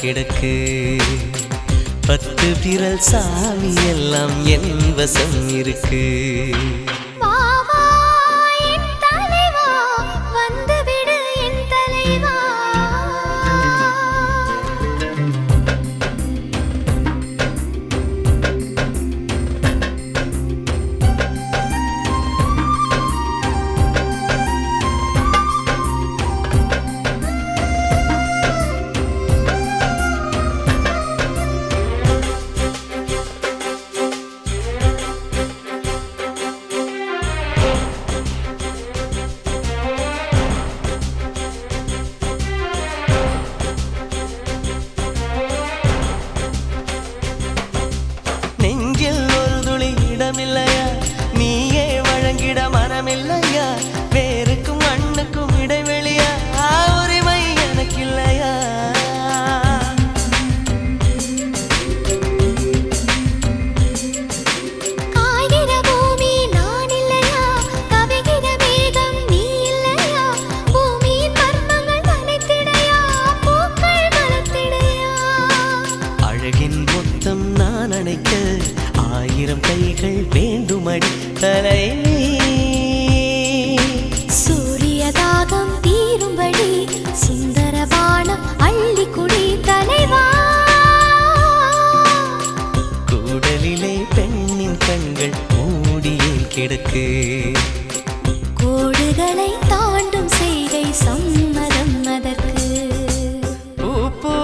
கிடக்கு. 10 விரல் சாமி எல்லாம் என் வசம் இருக்கு. இல்லையா நீயே வழங்கிட மனமில்லையா? வேருக்கும் மண்ணுக்கும் இடைவெளியா? உரிமை எனக்கு இல்லையா? காய்கிற பூமி நான் இல்லையா? கவிகிற மேகம் நீ இல்லையா? பூமியின் மர்மங்கள் மறைத்திடையா? பூக்கள் மலர்த்திடையா? அழகின் மொத்தம் நான் அணைக்க 1000 கைகள் வேண்டுமடி தலைவி. சூரிய தாகம் தீரும்படி சுந்தரவானம் அள்ளி குடி தலைவா. கூடலிலே பெண்ணின் கண்கள் மூடியே கிடக்கு. கோடுகளை தாண்டும் செய்கை சம்மதம் அதற்கு. பூ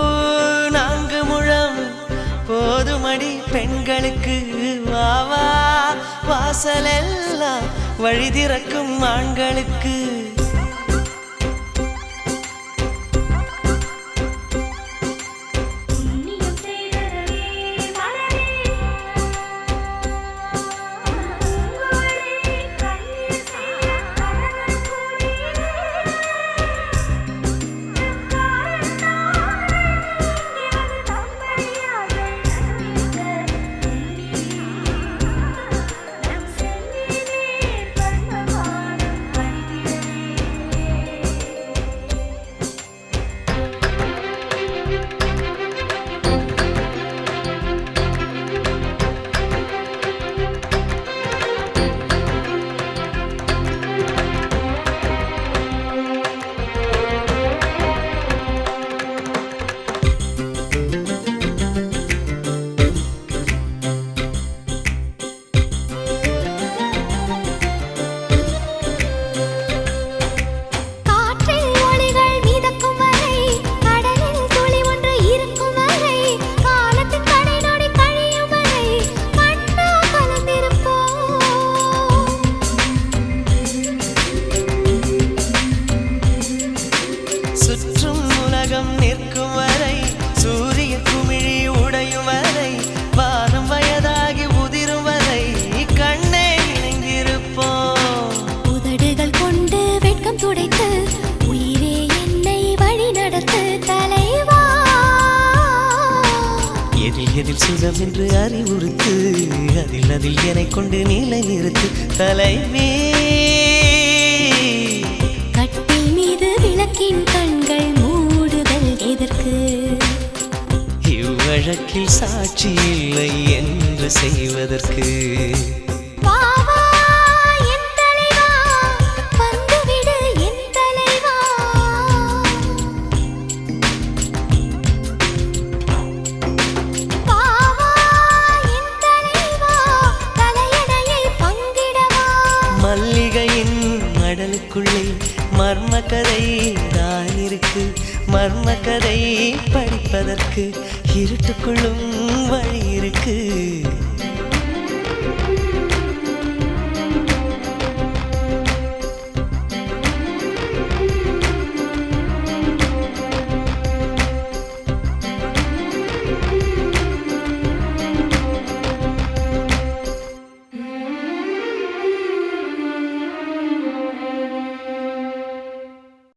4 முழம் போதுமடி பெண்களுக்கு. வாவா வாசலெல்லாம் வழி திறக்கும் ஆண்களுக்கு. நிற்கும் வரை சூரிய குமிழி உடையும் வரை வானம் வயதாகி உதிரும் வரை கண்ணே இணைந்திருப்போம். உதடுகள் கொண்டு வெட்கம் துடைத்து உயிரே என்னை வழி நடத்து தலைவா. எதில் சுகம் என்று அறிவுறுத்து அதில் என்னை கொண்டு நிலை நிறுத்து தலைவே. கட்டில் மீது விளக்கின் கண்கள் எதற்கு? இவ்வழக்கில் சாட்சி இல்லை என்று செய்வதற்கு. மல்லிகையின் மடலுக்குள்ளே மர்மக்கதை தான் இருக்கு. மர்மக்கதை படிப்பதற்கு இருட்டுக்குள்ளும் வழி இருக்கு.